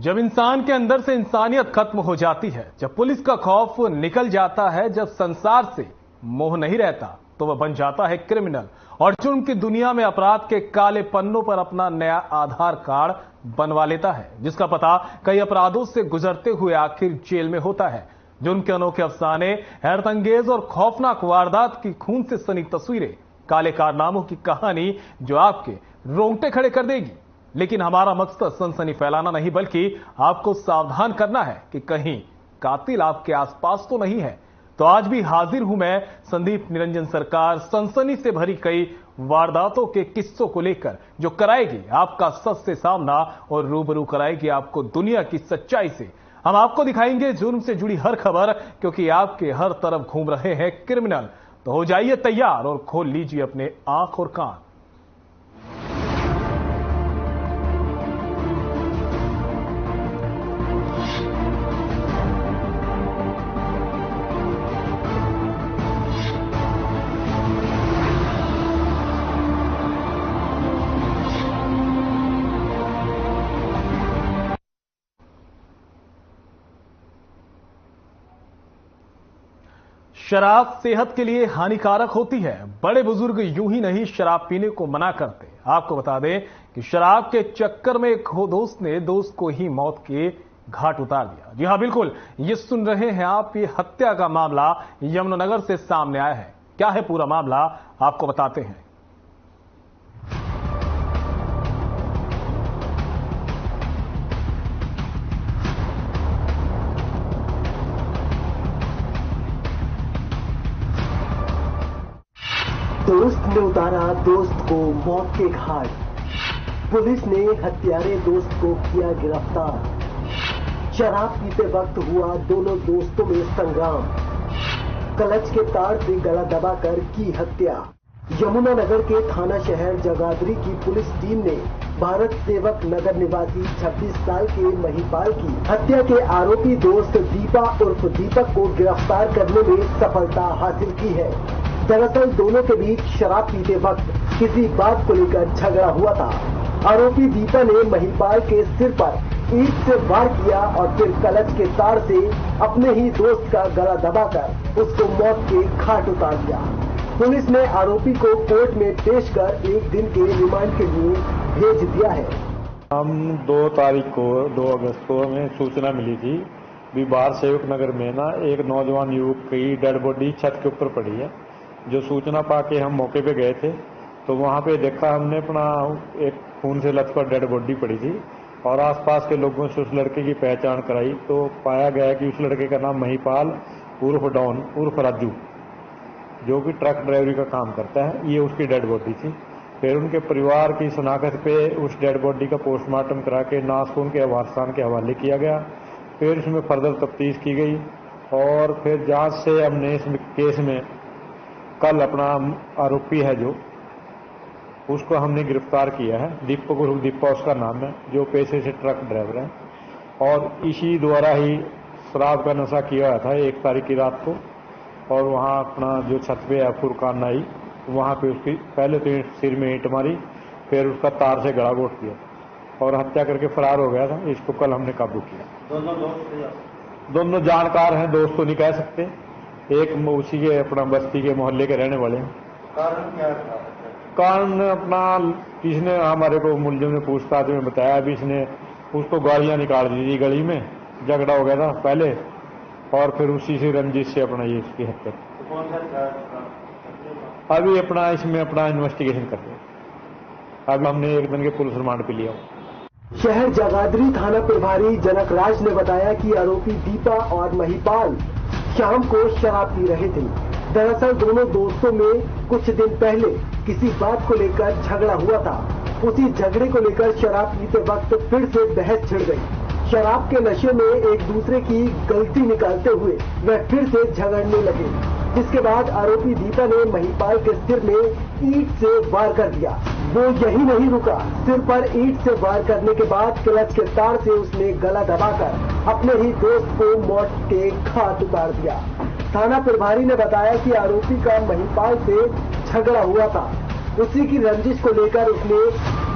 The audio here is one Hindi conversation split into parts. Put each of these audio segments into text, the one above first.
जब इंसान के अंदर से इंसानियत खत्म हो जाती है, जब पुलिस का खौफ निकल जाता है, जब संसार से मोह नहीं रहता, तो वह बन जाता है क्रिमिनल और जुर्म की दुनिया में अपराध के काले पन्नों पर अपना नया आधार कार्ड बनवा लेता है, जिसका पता कई अपराधों से गुजरते हुए आखिर जेल में होता है। जुर्म के अनोखे अफसाने, हैरतअंगेज और खौफनाक वारदात की खून से सनी तस्वीरें, काले कारनामों की कहानी जो आपके रोंगटे खड़े कर देगी। लेकिन हमारा मकसद सनसनी फैलाना नहीं, बल्कि आपको सावधान करना है कि कहीं कातिल आपके आसपास तो नहीं है। तो आज भी हाजिर हूं मैं, संदीप निरंजन सरकार, सनसनी से भरी कई वारदातों के किस्सों को लेकर, जो कराएगी आपका सच से सामना और रूबरू कराएगी आपको दुनिया की सच्चाई से। हम आपको दिखाएंगे जुर्म से जुड़ी हर खबर, क्योंकि आपके हर तरफ घूम रहे हैं क्रिमिनल। तो हो जाइए तैयार और खोल लीजिए अपने आंख और कान। शराब सेहत के लिए हानिकारक होती है। बड़े बुजुर्ग यूं ही नहीं शराब पीने को मना करते। आपको बता दें कि शराब के चक्कर में एक दोस्त ने दोस्त को ही मौत के घाट उतार दिया। जी हां, बिल्कुल ये सुन रहे हैं आप, ये हत्या का मामला यमुनानगर से सामने आया है। क्या है पूरा मामला, आपको बताते हैं। दोस्त ने उतारा दोस्त को मौत के घाट। पुलिस ने हत्यारे दोस्त को किया गिरफ्तार। शराब पीते वक्त हुआ दोनों दोस्तों में संग्राम। कलच के तार से गला दबाकर की हत्या। यमुनानगर के थाना शहर जगाधरी की पुलिस टीम ने भारत सेवक नगर निवासी 26 साल के महिपाल की हत्या के आरोपी दोस्त दीपा उर्फ दीपक को गिरफ्तार करने में सफलता हासिल की है। दरअसल दोनों के बीच शराब पीते वक्त किसी बात को लेकर झगड़ा हुआ था। आरोपी दीपा ने महिपाल के सिर पर ईंट से वार किया और फिर कलच के तार से अपने ही दोस्त का गला दबाकर उसको मौत के घाट उतार दिया। पुलिस ने आरोपी को कोर्ट में पेश कर 1 दिन के रिमांड के लिए भेज दिया है। हम 2 तारीख को 2 अगस्त को हमें सूचना मिली थी भी बाहर सेवक नगर में ना एक नौजवान युवक की डेड बॉडी छत के ऊपर पड़ी है। जो सूचना पाके हम मौके पे गए थे तो वहाँ पे देखा हमने अपना एक खून से लथपथ डेड बॉडी पड़ी थी और आसपास के लोगों से उस लड़के की पहचान कराई तो पाया गया कि उस लड़के का नाम महिपाल उर्फ डॉन उर्फ राजू, जो कि ट्रक ड्राइवरी का काम करता है, ये उसकी डेड बॉडी थी। फिर उनके परिवार की शनाख्त पे उस डेड बॉडी का पोस्टमार्टम करा के नासकून के वारसान के हवाले किया गया। फिर उसमें फर्दर तफ्तीश की गई और फिर जांच से हमने इस केस में कल अपना आरोपी है जो उसको हमने गिरफ्तार किया है। दीपक उर्फ दीपा उसका नाम है, जो पेशे से ट्रक ड्राइवर है और इसी द्वारा ही शराब का नशा किया हुआ था 1 तारीख की रात को। और वहाँ अपना जो छत पे है फुरकान नाई, वहाँ पे उसकी पहले तो सिर में ईंट मारी, फिर उसका तार से गला घोट दिया और हत्या करके फरार हो गया था। इसको कल हमने काबू किया। दोनों जानकार हैं, दोस्त तो नहीं कह सकते, एक उसी के अपना बस्ती के मोहल्ले के रहने वाले हैं। कारण क्या था? कारण अपना किसने हमारे को मुलजिम ने पूछताछ में बताया, अभी इसने उसको गालियां निकाल दी थी, गली में झगड़ा हो गया था पहले और फिर उसी से रंजिश से अपना ये इसकी हत्या। तो कौन सा अभी अपना इसमें अपना इन्वेस्टिगेशन कर रहे हैं। अभी हमने 1 दिन के पुलिस रिमांड पे लिया। शहर जगाधरी थाना प्रभारी जनक राज ने बताया कि आरोपी दीपा और महिपाल शाम को शराब पी रहे थे। दरअसल दोनों दोस्तों में कुछ दिन पहले किसी बात को लेकर झगड़ा हुआ था। उसी झगड़े को लेकर शराब पीते वक्त फिर से बहस छिड़ गई। शराब के नशे में एक दूसरे की गलती निकालते हुए वह फिर से झगड़ने लगे, जिसके बाद आरोपी दीपा ने महिपाल के सिर में ईंट से वार कर दिया। वो यही नहीं रुका, सिर पर ईंट से वार करने के बाद क्लच के तार से उसने गला दबाकर अपने ही दोस्त को मौत के घाट उतार दिया। थाना प्रभारी ने बताया कि आरोपी का महिपाल से झगड़ा हुआ था। उसी की रंजिश को लेकर उसने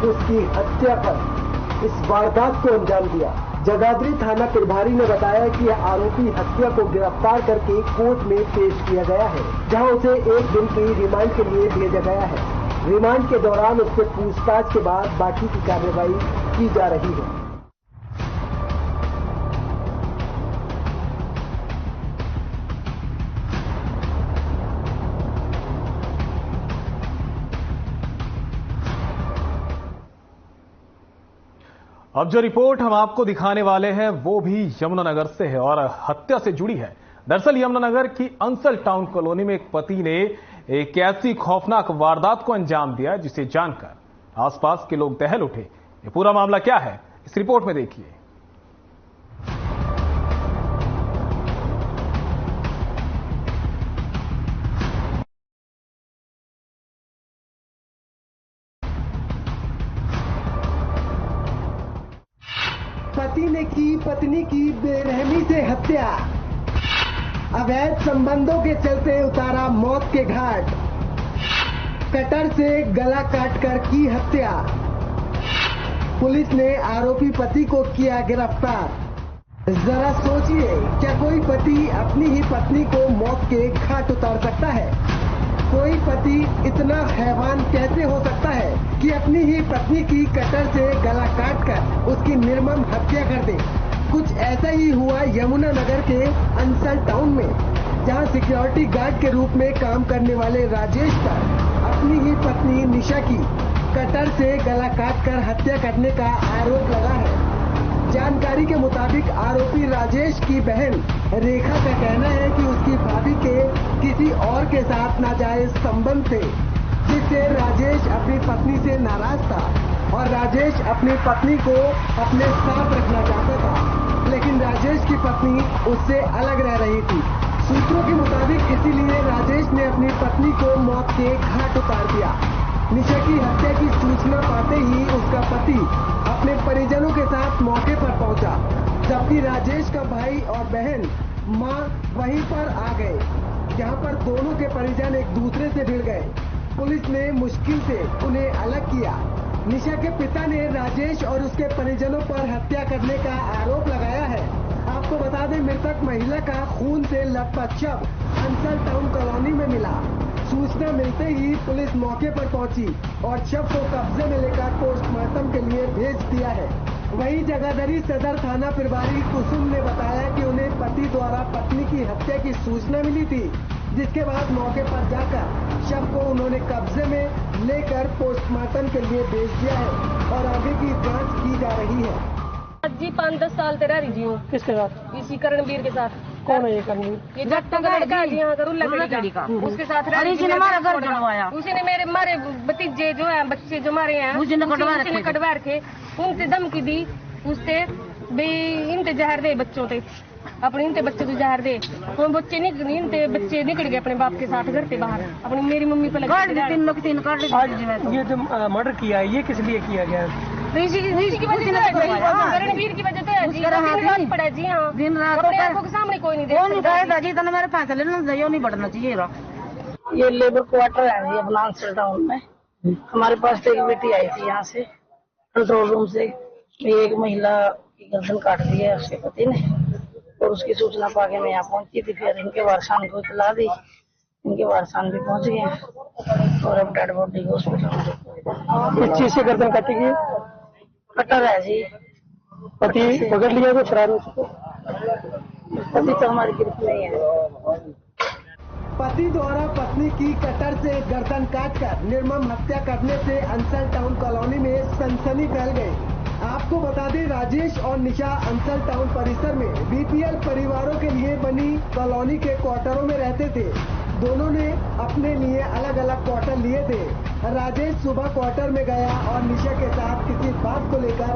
उसकी हत्या कर इस वारदात को अंजाम दिया। जगाधरी थाना प्रभारी ने बताया कि आरोपी हत्या को गिरफ्तार करके कोर्ट में पेश किया गया है, जहां उसे 1 दिन की रिमांड के लिए भेजा गया है। रिमांड के दौरान उससे पूछताछ के बाद बाकी की कार्रवाई की जा रही है। अब जो रिपोर्ट हम आपको दिखाने वाले हैं वो भी यमुनानगर से है और हत्या से जुड़ी है। दरअसल यमुनानगर की अंसल टाउन कॉलोनी में एक पति ने एक ऐसी खौफनाक वारदात को अंजाम दिया जिसे जानकर आसपास के लोग दहल उठे। ये पूरा मामला क्या है, इस रिपोर्ट में देखिए। पति ने की पत्नी की बेरहमी से हत्या, अवैध संबंधों के चलते उतारा मौत के घाट, कटर से गला काटकर की हत्या। पुलिस ने आरोपी पति को किया गिरफ्तार। जरा सोचिए, क्या कोई पति अपनी ही पत्नी को मौत के घाट उतार सकता है? कोई पति इतना हैवान कैसे हो सकता है कि अपनी ही पत्नी की कटर से गला काटकर उसकी निर्मम हत्या कर दे? कुछ ऐसा ही हुआ यमुनानगर के अंसल टाउन में, जहां सिक्योरिटी गार्ड के रूप में काम करने वाले राजेश पर अपनी ही पत्नी निशा की कटर से गला काटकर हत्या करने का आरोप लगा है। जानकारी के मुताबिक आरोपी राजेश की बहन रेखा का कहना है कि उसकी भाभी के किसी और के साथ नाजायज संबंध थे, जिससे राजेश अपनी पत्नी से नाराज था और राजेश अपनी पत्नी को अपने साथ रखना चाहता था, लेकिन राजेश की पत्नी उससे अलग रह रही थी। सूत्रों के मुताबिक इसीलिए राजेश ने अपनी पत्नी को मौत के घाट उतार दिया। निशा की हत्या की सूचना पाते ही उसका पति अपने परिजनों के साथ मौके पर पहुंचा, जबकि राजेश का भाई और बहन मां वहीं पर आ गए, जहां पर दोनों के परिजन एक दूसरे से भिड़ गए। पुलिस ने मुश्किल से उन्हें अलग किया। निशा के पिता ने राजेश और उसके परिजनों पर हत्या करने का आरोप लगाया है। आपको बता दें, मृतक महिला का खून से लथपथ शव अंसल टाउन कॉलोनी में मिला। सूचना मिलते ही पुलिस मौके पर पहुंची और शव को कब्जे में लेकर पोस्टमार्टम के लिए भेज दिया है। वहीं जगाधरी सदर थाना प्रभारी कुसुम ने बताया कि उन्हें पति द्वारा पत्नी की हत्या की सूचना मिली थी, जिसके बाद मौके पर जाकर शव को उन्होंने कब्जे में लेकर पोस्टमार्टम के लिए भेज दिया है और आगे की जांच की जा रही है। जी 5-10 साल से रह रही जी हूँ। किसके साथ? इसी करणवीर के साथ। कौन है ये करणवीर? ये जट्टा का लड़का जी, यहाँ करूँ लकड़ी का। उसके साथ रह रही थी। हमारा घर बनवाया। उसी ने मारे भतीजे जो है, बच्चे जो मारे हैं, उसी ने कटवा रखे, उनसे धमकी दी, उससे इनते जहर दे बच्चों से, अपने इनते बच्चे तो जहर दे। बच्चे निकल गए अपने बाप के साथ घर से बाहर। अपनी मेरी मम्मी को लगा 3 काट दी। ये जो मर्डर किया है, ये किस लिए किया गया है? इसी की वजह से, रणवीर की वजह से जी पड़ा जी। हाँ, दिन रात आंखों के सामने कोई नहीं देखता जी। तो मेरे फैसले नहीं बढ़ना चाहिए। ये लेबर क्वार्टर है जी अपना अंसल टाउन में। हमारे पास एक बेटी आई थी यहाँ से कंट्रोल रूम से, एक महिला की गर्दन काट दी है उसके पति ने, और उसकी सूचना पाके मैं यहाँ पहुंची थी। फिर इनके वारसान को इतला दी, इनके वारसान भी पहुंच गए और अब डेड बॉडी को हॉस्पिटल में। इस चीज से गर्दन काटी गई? कटर है जी। पति पकड़ लिया तो फरार हो चुका? पति तो हमारी गिरफ्त नहीं है। पति द्वारा पत्नी की कटर से गर्दन काटकर निर्मम हत्या करने से अंसल टाउन कॉलोनी में सनसनी फैल गई। आपको बता दें, राजेश और निशा अंसल टाउन परिसर में बीपीएल परिवारों के लिए बनी कॉलोनी के क्वार्टरों में रहते थे। दोनों ने अपने लिए अलग अलग क्वार्टर लिए थे। राजेश सुबह क्वार्टर में गया और निशा के साथ किसी बात को लेकर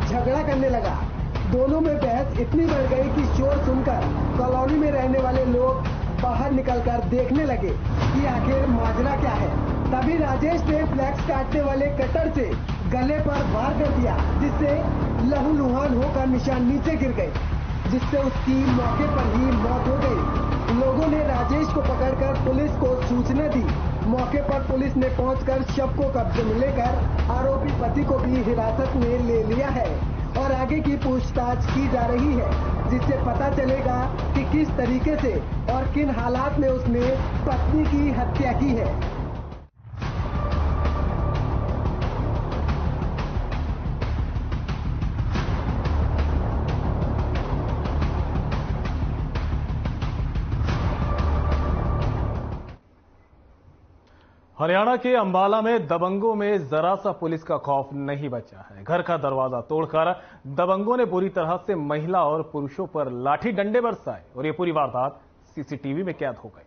झगड़ा करने लगा। दोनों में बहस इतनी बढ़ गई कि शोर सुनकर कॉलोनी में रहने वाले लोग बाहर निकलकर देखने लगे कि आखिर माजरा क्या है। तभी राजेश ने फ्लैक्स काटने वाले कटर से गले पर वार कर दिया, जिससे लहूलुहान होकर निशा नीचे गिर गई, जिससे उसकी मौके पर ही मौत हो गई। लोगों ने राजेश को पकड़कर पुलिस को सूचना दी। मौके पर पुलिस ने पहुंचकर शव को कब्जे में लेकर आरोपी पति को भी हिरासत में ले लिया है। और आगे की पूछताछ की जा रही है, जिससे पता चलेगा कि किस तरीके से और किन हालात में उसने पत्नी की हत्या की है। हरियाणा के अंबाला में दबंगों में जरा सा पुलिस का खौफ नहीं बचा है। घर का दरवाजा तोड़कर दबंगों ने बुरी तरह से महिला और पुरुषों पर लाठी डंडे बरसाए और ये पूरी वारदात सीसीटीवी में कैद हो गई।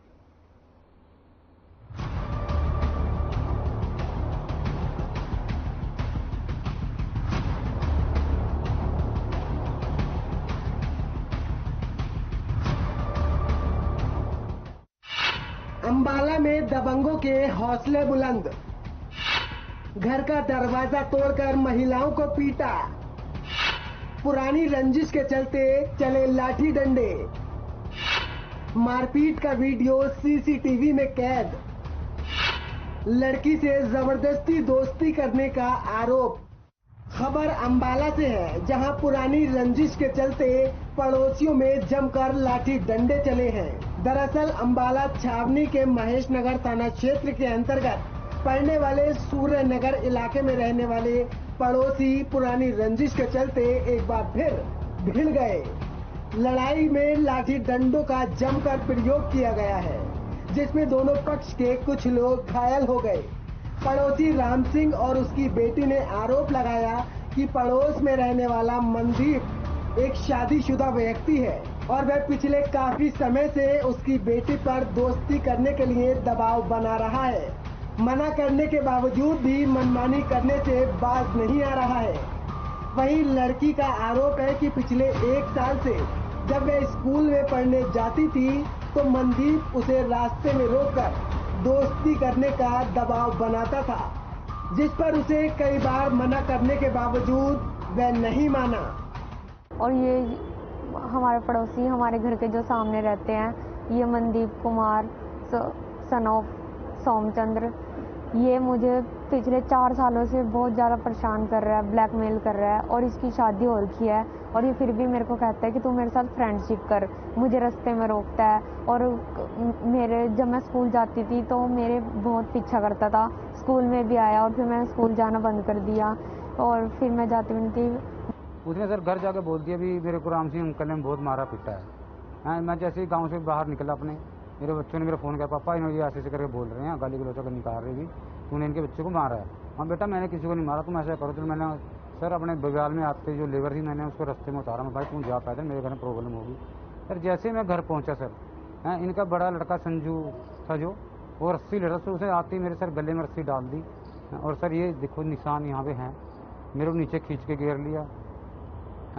अंबाला में दबंगों के हौसले बुलंद, घर का दरवाजा तोड़कर महिलाओं को पीटा, पुरानी रंजिश के चलते चले लाठी डंडे, मारपीट का वीडियो सीसीटीवी में कैद, लड़की से जबरदस्ती दोस्ती करने का आरोप। खबर अंबाला से है, जहां पुरानी रंजिश के चलते पड़ोसियों में जमकर लाठी डंडे चले हैं। दरअसल अंबाला छावनी के महेश नगर थाना क्षेत्र के अंतर्गत पड़ने वाले सूर्य नगर इलाके में रहने वाले पड़ोसी पुरानी रंजिश के चलते एक बार फिर भिड़ गए। लड़ाई में लाठी डंडों का जमकर प्रयोग किया गया है, जिसमें दोनों पक्ष के कुछ लोग घायल हो गए। पड़ोसी राम सिंह और उसकी बेटी ने आरोप लगाया कि पड़ोस में रहने वाला मनदीप एक शादीशुदा व्यक्ति है और वह पिछले काफी समय से उसकी बेटी पर दोस्ती करने के लिए दबाव बना रहा है। मना करने के बावजूद भी मनमानी करने से बाज नहीं आ रहा है। वहीं लड़की का आरोप है कि पिछले 1 साल से जब वह स्कूल में पढ़ने जाती थी तो मनदीप उसे रास्ते में रोककर दोस्ती करने का दबाव बनाता था, जिस पर उसे कई बार मना करने के बावजूद वह नहीं माना। और ये हमारे पड़ोसी हमारे घर के जो सामने रहते हैं, ये मनदीप कुमार सन ऑफ सोमचंद्र, ये मुझे पिछले 4 सालों से बहुत ज़्यादा परेशान कर रहा है, ब्लैकमेल कर रहा है और इसकी शादी हो रखी है और ये फिर भी मेरे को कहता है कि तू मेरे साथ फ्रेंडशिप कर। मुझे रास्ते में रोकता है और जब मैं स्कूल जाती थी तो मेरे बहुत पीछा करता था। स्कूल में भी आया और फिर मैंने स्कूल जाना बंद कर दिया और फिर मैं जाती नहीं थी। उसने सर घर जाके बोल दिया भी मेरे को राम सिंह अंकल ने बहुत मारा पीटा है। मैं जैसे ही गाँव से बाहर निकला अपने, मेरे बच्चों ने मेरा फ़ोन किया, पापा इन्होंने ऐसे करके बोल रहे हैं, गाली गलौचा कर निकाल रही थी, तूने इनके बच्चे को मारा है। हाँ बेटा मैंने किसी को नहीं मारा, तुम ऐसा करो। तो मैंने सर अपने बगल में आते जो लेबर थी मैंने उसको रास्ते में उतारा, मैं भाई तुम जा पैदल, मेरे घर में प्रॉब्लम होगी। सर जैसे मैं घर पहुँचा सर, इनका बड़ा लड़का संजू था जो वो रस्सी लड़ा, सर उसे आते ही मेरे सर गले में रस्सी डाल दी और सर ये देखो निशान यहाँ पे हैं, मेरे को नीचे खींच के घेर लिया।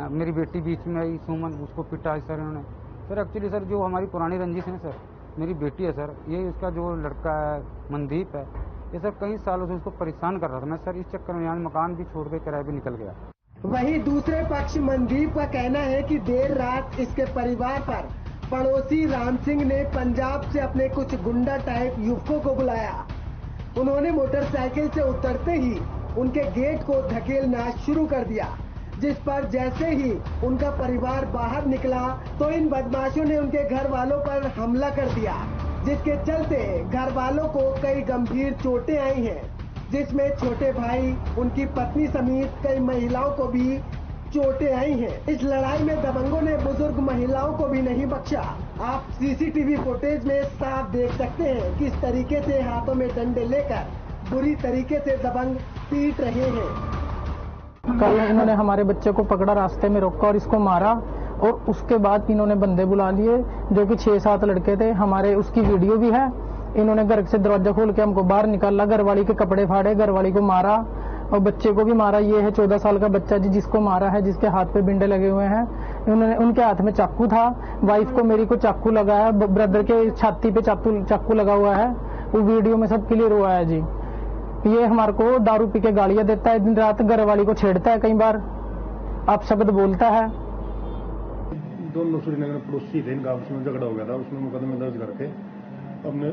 मेरी बेटी बीच में आई सुमन, उसको पिटा है सर इन्होंने। सर एक्चुअली सर जो हमारी पुरानी रंजिश है सर, मेरी बेटी है सर, ये उसका जो लड़का है मनदीप है, ये सर कई सालों से उसको परेशान कर रहा था। मैं सर इस चक्कर में यहाँ मकान भी छोड़ के किराए पे निकल गया। वहीं दूसरे पक्ष मनदीप का कहना है कि देर रात इसके परिवार पर पड़ोसी राम सिंह ने पंजाब से अपने कुछ गुंडा टाइप युवकों को बुलाया। उन्होंने मोटरसाइकिल से उतरते ही उनके गेट को धकेलना शुरू कर दिया, जिस पर जैसे ही उनका परिवार बाहर निकला तो इन बदमाशों ने उनके घर वालों पर हमला कर दिया, जिसके चलते घर वालों को कई गंभीर चोटें आई हैं, जिसमें छोटे भाई, उनकी पत्नी समेत कई महिलाओं को भी चोटें आई हैं। इस लड़ाई में दबंगों ने बुजुर्ग महिलाओं को भी नहीं बख्शा। आप सीसीटीवी फुटेज में साफ देख सकते हैं किस तरीके से हाथों में डंडे लेकर बुरी तरीके से दबंग पीट रहे हैं। कल इन्होंने हमारे बच्चे को पकड़ा, रास्ते में रोका और इसको मारा और उसके बाद इन्होंने बंदे बुला लिए जो कि 6-7 लड़के थे। हमारे उसकी वीडियो भी है। इन्होंने घर से दरवाजा खोल के हमको बाहर निकाला, घरवाली के कपड़े फाड़े, घरवाली को मारा और बच्चे को भी मारा। ये है 14 साल का बच्चा जी जिसको मारा है, जिसके हाथ पे बिंडे लगे हुए हैं। उन्होंने उनके हाथ में चाकू था, वाइफ को मेरी को चाकू लगा है, ब्रदर के छाती पे चाकू लगा हुआ है। वो वीडियो में सब क्लियर हुआ है जी। ये हमारे को दारू पी के गालियां देता है, दिन रात घरवाली को छेड़ता है, कई बार आप शब्द बोलता है। दोनों श्रीनगर पड़ोसी थे, इनका आपस में झगड़ा हो गया था, उसमें मुकदमे दर्ज करके हमने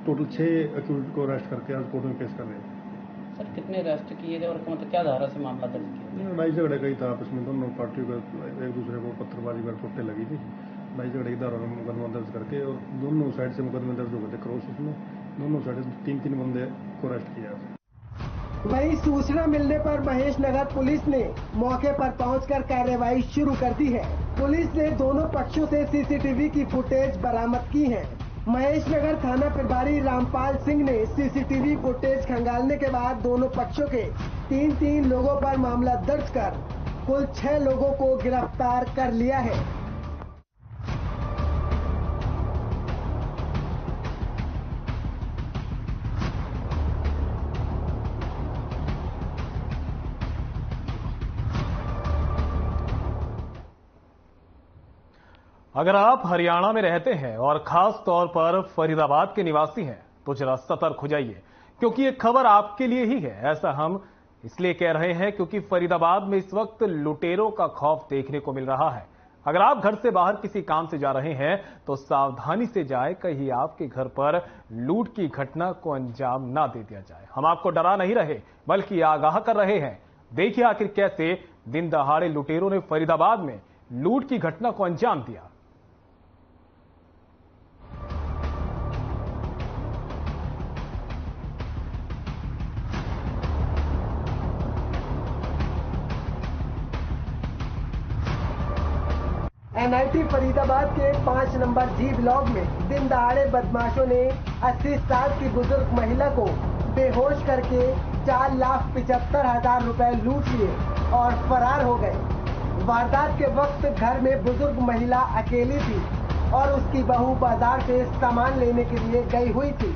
टोटल 6 एक्यूज को अरेस्ट करके आज कोर्ट में पेश कर रहे हैं। सर कितने अरेस्ट किए थे और मतलब क्या धारा से मामला दर्ज किया? लड़ाई झगड़े का ही था आपस में, दोनों पार्टियों का एक दूसरे को पत्थरबाजी कर चोटें लगी थी। लड़ाई झगड़े की धारा में मुकदमा दर्ज करके और दोनों साइड से मुकदमे दर्ज हो गए थे क्रॉस, उसमें दोनों साइड से 3 बंदे को अरेस्ट किया। वहीं सूचना मिलने पर महेश नगर पुलिस ने मौके पर पहुंचकर कार्रवाई शुरू कर दी है। पुलिस ने दोनों पक्षों से सीसीटीवी की फुटेज बरामद की है। महेश नगर थाना प्रभारी रामपाल सिंह ने सीसीटीवी फुटेज खंगालने के बाद दोनों पक्षों के 3 लोगों पर मामला दर्ज कर कुल 6 लोगों को गिरफ्तार कर लिया है। अगर आप हरियाणा में रहते हैं और खास तौर पर फरीदाबाद के निवासी हैं तो जरा सतर्क हो जाइए, क्योंकि ये खबर आपके लिए ही है। ऐसा हम इसलिए कह रहे हैं क्योंकि फरीदाबाद में इस वक्त लुटेरों का खौफ देखने को मिल रहा है। अगर आप घर से बाहर किसी काम से जा रहे हैं तो सावधानी से जाए, कहीं आपके घर पर लूट की घटना को अंजाम ना दे दिया जाए। हम आपको डरा नहीं रहे बल्कि आगाह कर रहे हैं। देखिए आखिर कैसे दिन दहाड़े लुटेरों ने फरीदाबाद में लूट की घटना को अंजाम दिया। NIT फरीदाबाद के 5 नंबर G ब्लॉक में दिन दहाड़े बदमाशों ने 80 साल की बुजुर्ग महिला को बेहोश करके 4,75,000 रुपए लूट लिए और फरार हो गए। वारदात के वक्त घर में बुजुर्ग महिला अकेली थी और उसकी बहू बाजार से सामान लेने के लिए गई हुई थी।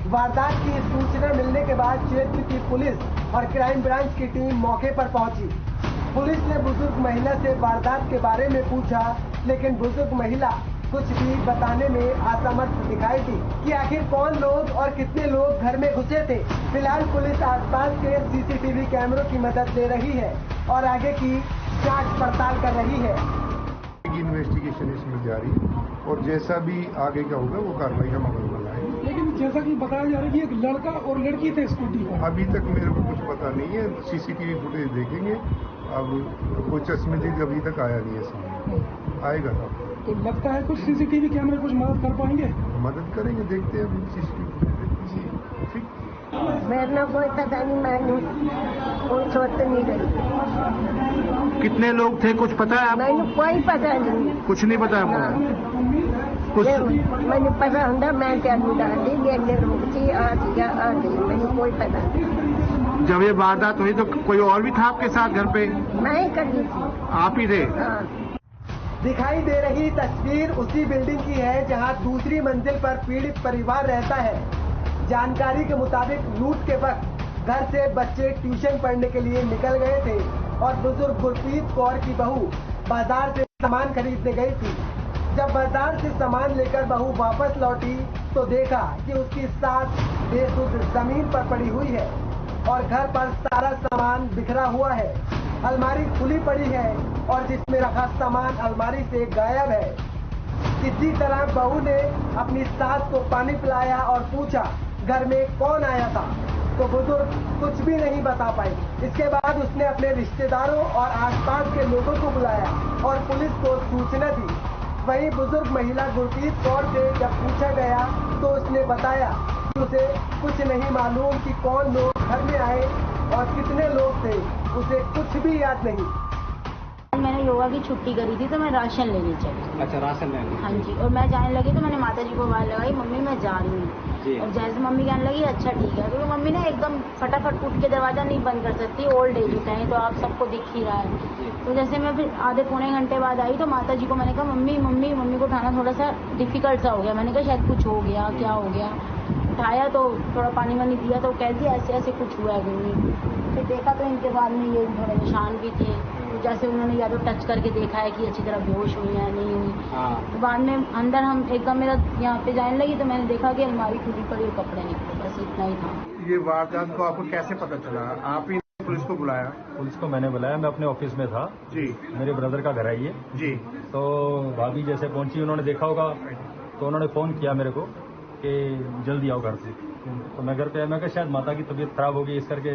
वारदात की सूचना मिलने के बाद क्षेत्र की पुलिस और क्राइम ब्रांच की टीम मौके पर पहुंची। पुलिस ने बुजुर्ग महिला से वारदात के बारे में पूछा, लेकिन बुजुर्ग महिला कुछ भी बताने में असमर्थ दिखाई दी कि आखिर कौन लोग और कितने लोग घर में घुसे थे। फिलहाल पुलिस आसपास के CCTV कैमरों की मदद ले रही है और आगे की जांच पड़ताल कर रही है। इन्वेस्टिगेशन इसमें जारी है और जैसा भी आगे का होगा वो कार्रवाई हम अमल में लाएंगे। लेकिन जैसा कि बताया जा रहा है कि एक लड़का और लड़की थे स्कूटी पर। अभी तक मेरे को कुछ पता नहीं है, CCTV फुटेज देखेंगे। अब कोई चश्मदीद अभी तक आया नहीं है सामने, आएगा तो लगता है कुछ CCTV कैमरे कुछ मदद कर पाएंगे। मदद करेंगे, देखते हैं CCTV। ठीक, मेरे ना कोई पता नहीं, मैं कोई सोच नहीं रही। कितने लोग थे कुछ पता है आपको? मैंने कोई पता नहीं, कुछ नहीं पता आपको? कुछ मैंने पता होता मैं क्या डाली गेंदे रुकती आ गई, मैंने कोई पता नहीं। जब ये वारदात हुई तो कोई और भी था आपके साथ घर पे? मैं ही कर दी थी। आप ही थे? दिखाई दे रही तस्वीर उसी बिल्डिंग की है जहां दूसरी मंजिल पर पीड़ित परिवार रहता है। जानकारी के मुताबिक लूट के वक्त घर से बच्चे ट्यूशन पढ़ने के लिए निकल गए थे और बुजुर्ग गुरप्रीत कौर की बहू बाजार से सामान खरीदने गई थी। जब बाजार से सामान लेकर बहू वापस लौटी तो देखा कि उसकी सास बेसुध जमीन पर पड़ी हुई है और घर पर सारा सामान बिखरा हुआ है। अलमारी खुली पड़ी है और जिसमें रखा सामान अलमारी से गायब है। किसी तरह बहू ने अपनी सास को पानी पिलाया और पूछा घर में कौन आया था, तो बुजुर्ग कुछ भी नहीं बता पाई। इसके बाद उसने अपने रिश्तेदारों और आसपास के लोगों को बुलाया और पुलिस को सूचना दी। वहीं बुजुर्ग महिला गुरप्रीत कौर से जब पूछा गया तो उसने बताया कि उसे कुछ नहीं मालूम कि कौन लोग घर में आए और कितने लोग थे, उसे कुछ भी याद नहीं। मैंने योगा की छुट्टी करी थी तो मैं राशन लेने चली। अच्छा, राशन लेने? हाँ जी, और मैं जाने लगी तो मैंने माता जी को आवाज लगाई, मम्मी मैं जा रही हूँ। और जैसे मम्मी कहने लगी अच्छा ठीक है, क्योंकि मम्मी ना एकदम फटाफट उठ के दरवाजा नहीं बंद कर सकती, ओल्ड एज होता है तो आप सबको दिख ही रहा है। तो जैसे मैं फिर आधे पौने घंटे बाद आई तो माता जी को मैंने कहा मम्मी को उठाना थोड़ा सा डिफिकल्ट सा हो गया। मैंने कहा शायद कुछ हो गया, क्या हो गया। उठाया तो थोड़ा पानी वानी दिया तो कहती ऐसे ऐसे कुछ हुआ है मम्मी। फिर देखा तो इनके बाद में ये थोड़े निशान भी थे, तो जैसे उन्होंने या तो टच करके देखा है कि अच्छी तरह बेहोश हुई है नहीं हुई। तो बाद में अंदर हम एकदम मेरा यहाँ पे जाने लगी तो मैंने देखा कि अलमारी खुली पड़ी और कपड़े निकले, बस इतना ही था। ये वारदात को आपको कैसे पता चला? आप ही पुलिस को बुलाया? पुलिस को मैंने बुलाया, मैं अपने ऑफिस में था जी, मेरे ब्रदर का घर है ये जी। तो भाभी जैसे पहुंची, उन्होंने देखा होगा तो उन्होंने फोन किया मेरे को कि जल्दी आओ घर से। तो मैं घर पे आया, मैं कहा शायद माता की तबीयत खराब हो गई इस करके।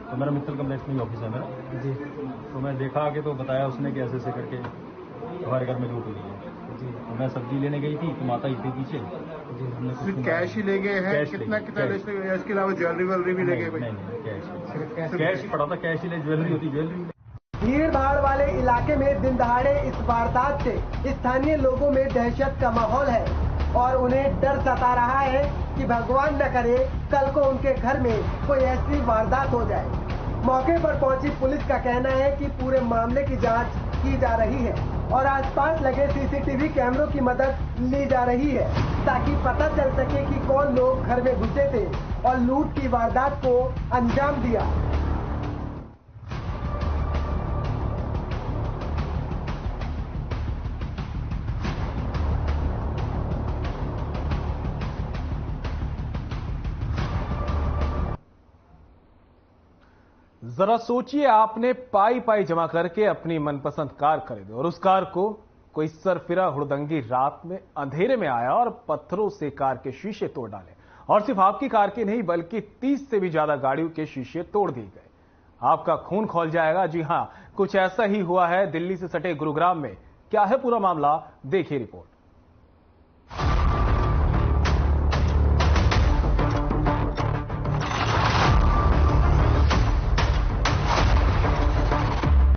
तो मेरा मित्तल कम्प्लेक्स में ही ऑफिस है मेरा जी। तो मैं देखा आके तो बताया उसने कि ऐसे करके हमारे घर में लूट हुई है जी। तो मैं सब्जी लेने गई थी तो माता ही थी पीछे जी। हमने कैश ही ले गए हैं? कितना इसके अलावा ज्वेलरी वेलरी भी ले गए? नहीं, कैश ही पड़ा था, कैश ही ले, ज्वेलरी होती ज्वेलरी। भीड़ भाड़ वाले इलाके में दिन दहाड़े इस वारदात से स्थानीय लोगों में दहशत का माहौल है और उन्हें डर सता रहा है कि भगवान न करे कल को उनके घर में कोई ऐसी वारदात हो जाए। मौके पर पहुंची पुलिस का कहना है कि पूरे मामले की जांच की जा रही है और आसपास लगे सीसीटीवी कैमरों की मदद ली जा रही है ताकि पता चल सके कि कौन लोग घर में घुसे थे और लूट की वारदात को अंजाम दिया। जरा सोचिए, आपने पाई पाई जमा करके अपनी मनपसंद कार खरीदी और उस कार को कोई सरफिरा हुड़दंगी रात में अंधेरे में आया और पत्थरों से कार के शीशे तोड़ डाले। और सिर्फ आपकी कार के नहीं बल्कि 30 से भी ज्यादा गाड़ियों के शीशे तोड़ दिए गए। आपका खून खौल जाएगा। जी हां, कुछ ऐसा ही हुआ है दिल्ली से सटे गुरुग्राम में। क्या है पूरा मामला, देखिए रिपोर्ट।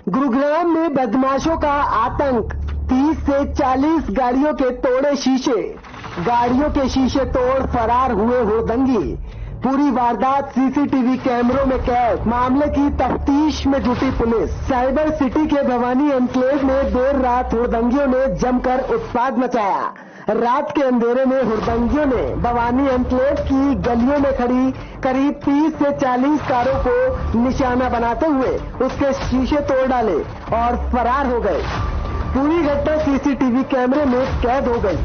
गुरुग्राम में बदमाशों का आतंक, 30 से 40 गाड़ियों के तोड़े शीशे, गाड़ियों के शीशे तोड़ फरार हुए हुड़दंगी। पूरी वारदात सीसीटीवी कैमरों में कैद। मामले की तफ्तीश में जुटी पुलिस। साइबर सिटी के भवानी एनक्लेव में देर रात हुड़दंगियों ने जमकर उत्पात मचाया। रात के अंधेरे में हुड़दंगियों ने भवानी एनक्लेव की गलियों में खड़ी करीब 30 से 40 कारों को निशाना बनाते हुए उसके शीशे तोड़ डाले और फरार हो गए। पूरी घटना सीसीटीवी कैमरे में कैद हो गई।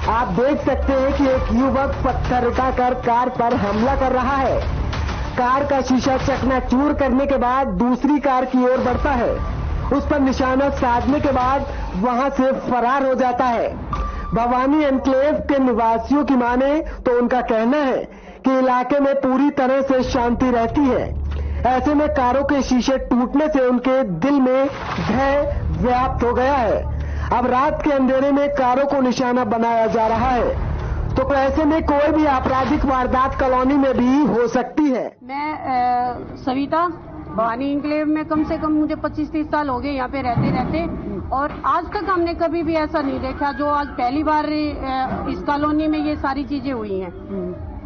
आप देख सकते हैं कि एक युवक पत्थर उठाकर कार पर हमला कर रहा है। कार का शीशा चकनाचूर करने के बाद दूसरी कार की ओर बढ़ता है। उस पर निशाना साधने के बाद वहां से फरार हो जाता है। भवानी एनक्लेव के निवासियों की माने तो उनका कहना है कि इलाके में पूरी तरह से शांति रहती है। ऐसे में कारों के शीशे टूटने से उनके दिल में भय व्याप्त हो गया है। अब रात के अंधेरे में कारों को निशाना बनाया जा रहा है, तो ऐसे में कोई भी आपराधिक वारदात कॉलोनी में भी हो सकती है। मैं सविता, भवानी एनक्लेव में कम से कम मुझे 25-30 साल हो गए यहाँ पे रहते और आज तक हमने कभी भी ऐसा नहीं देखा जो आज पहली बार इस कॉलोनी में ये सारी चीजें हुई हैं।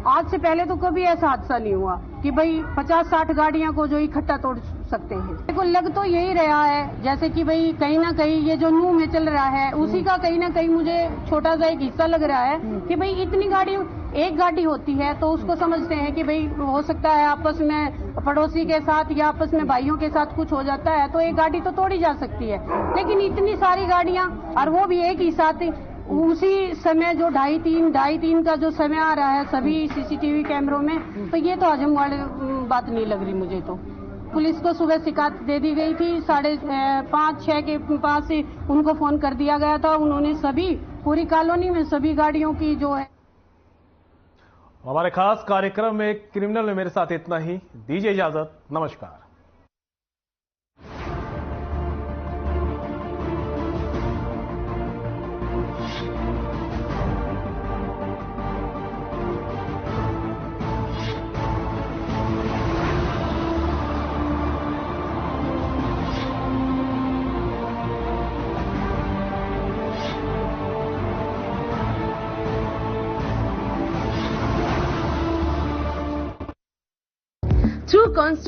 आज से पहले तो कभी ऐसा हादसा नहीं हुआ कि भाई 50-60 गाड़ियां को जो इकट्ठा तोड़ सकते हैं। देखो लग तो यही रहा है जैसे कि भाई कहीं ना कहीं ये जो न्यू में चल रहा है उसी का कहीं ना कहीं मुझे छोटा सा एक हिस्सा लग रहा है कि भाई इतनी गाड़ी, एक गाड़ी होती है तो उसको समझते हैं कि भाई हो सकता है आपस में पड़ोसी के साथ या आपस में भाइयों के साथ कुछ हो जाता है तो एक गाड़ी तो तोड़ी जा सकती है, लेकिन इतनी सारी गाड़ियां और वो भी एक ही साथ उसी समय जो 2:30 का जो समय आ रहा है सभी सीसीटीवी कैमरों में, तो ये तो हजम वाली बात नहीं लग रही मुझे। तो पुलिस को सुबह शिकायत दे दी गई थी, 5:30-6 के पास ही उनको फोन कर दिया गया था। उन्होंने सभी पूरी कॉलोनी में सभी गाड़ियों की जो है। हमारे खास कार्यक्रम में क्रिमिनल में मेरे साथ इतना ही। दीजिए इजाजत, नमस्कार। Through constant